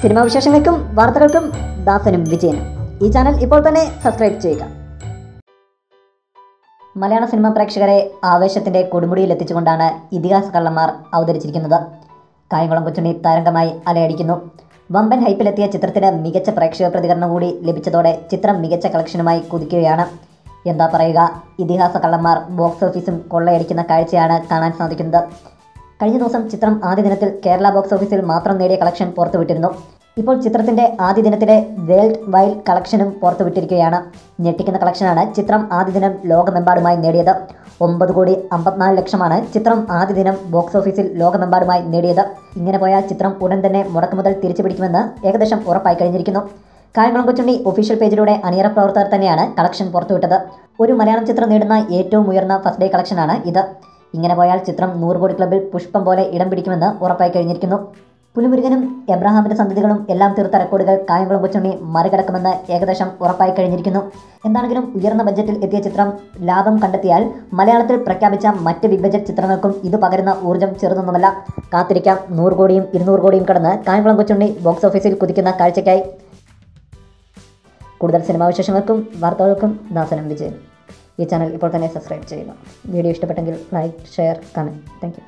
Cinema വിശേഷങ്ങൾക്കും വാർത്തകൾക്കും ദാസനും വിജയനും ഈ ചാനൽ ഇപ്പോൾ തന്നെ സബ്സ്ക്രൈബ് ചെയ്യുക. മലയാള സിനിമാ പ്രേക്ഷകരെ ആവേശത്തിൻ്റെ കൊടുമുടിയിൽ എത്തിച്ചുകൊണ്ടാണ് ഇതിഹാസ കള്ളന്മാർ അവതരിച്ചിരിക്കുന്നത്. കായംകുളം കൊച്ചുണ്ണി തരംഗമായി അലയടിക്കുന്നു. വമ്പൻ ഹൈപ്പിലെത്തിയ ചിത്രത്തിന് മികച്ച പ്രേക്ഷക പ്രതികരണം കൂടി ലഭിച്ചതോടെ ചിത്രം മികച്ച കളക്ഷനുമായി കുതിക്കുകയാണ്. എന്താ പറയുക, ഇതിഹാസ കള്ളന്മാർ ബോക്സ് ഓഫീസും കൊള്ളയടിക്കുന്ന കാഴ്ചയാണ് കാണാൻ സാധിക്കുന്നത്. കഴിഞ്ഞ ദിവസം ചിത്രം ആദ്യ ദിനത്തിൽ കേരള ബോക്സ് ഓഫീസിൽ മാത്രം നേടിയ കളക്ഷൻ പുറത്തുവിട്ടിരുന്നു. ഇപ്പോൾ ചിത്രത്തിൻ്റെ ആദ്യ ദിനത്തിലെ വേൾഡ് വൈഡ് കളക്ഷനും പുറത്തുവിട്ടിരിക്കുകയാണ്. ഞെട്ടിക്കുന്ന കളക്ഷനാണ് ചിത്രം ആദ്യ ദിനം ലോകമെമ്പാടുമായി നേടിയത്. 9,54,00,000 ചിത്രം ആദ്യ ദിനം ബോക്സ് ഓഫീസിൽ ലോകമെമ്പാടുമായി നേടിയത്. ഇങ്ങനെ പോയാൽ ചിത്രം ഉടൻ തന്നെ മുടക്കുമുതൽ തിരിച്ചു പിടിക്കുമെന്ന് ഏകദേശം ഉറപ്പായി കഴിഞ്ഞിരിക്കുന്നു. കായംകുളം കൊച്ചുണ്ണി ഒഫീഷ്യൽ പേജിലൂടെ അണിയറ പ്രവർത്തകർ തന്നെയാണ് കളക്ഷൻ പുറത്തുവിട്ടത്. ഒരു മലയാളം ചിത്രം നേടുന്ന ഏറ്റവും ഉയർന്ന ഫസ്റ്റ് ഡേ കളക്ഷനാണ് ഇത്. ഇങ്ങനെ പോയാൽ ചിത്രം 100 കോടി ക്ലബ്ബിൽ പുഷ്പം പോലെ ഇടം പിടിക്കുമെന്ന് ഉറപ്പായി കഴിഞ്ഞിരിക്കുന്നു. പുലിമുരുകനും എബ്രഹാമിൻ്റെ സന്തതികളും എല്ലാം തീർത്ത റെക്കോർഡുകൾ കായംകുളം കൊച്ചുണ്ണി മറികടക്കുമെന്ന് ഏകദേശം ഉറപ്പായി കഴിഞ്ഞിരിക്കുന്നു. എന്താണെങ്കിലും ഉയർന്ന ബഡ്ജറ്റിൽ എത്തിയ ചിത്രം ലാഭം കണ്ടെത്തിയാൽ മലയാളത്തിൽ പ്രഖ്യാപിച്ച മറ്റ് ബിഗ് ബഡ്ജറ്റ് ചിത്രങ്ങൾക്കും ഇത് പകരുന്ന ഊർജ്ജം ചെറുതൊന്നുമല്ല. കാത്തിരിക്കാം 100 കോടിയും 200 കോടിയും കടന്ന് കായംകുളം കൊച്ചുണ്ണി ബോക്സ് ഓഫീസിൽ കുതിക്കുന്ന കാഴ്ചയ്ക്കായി. കൂടുതൽ സിനിമാ വിശേഷങ്ങൾക്കും വാർത്തകൾക്കും ദാസനും വിജയനും ഈ ചാനൽ ഇപ്പോൾ തന്നെ സബ്സ്ക്രൈബ് ചെയ്യുക. വീഡിയോ ഇഷ്ടപ്പെട്ടെങ്കിൽ like, share, comment. Thank you.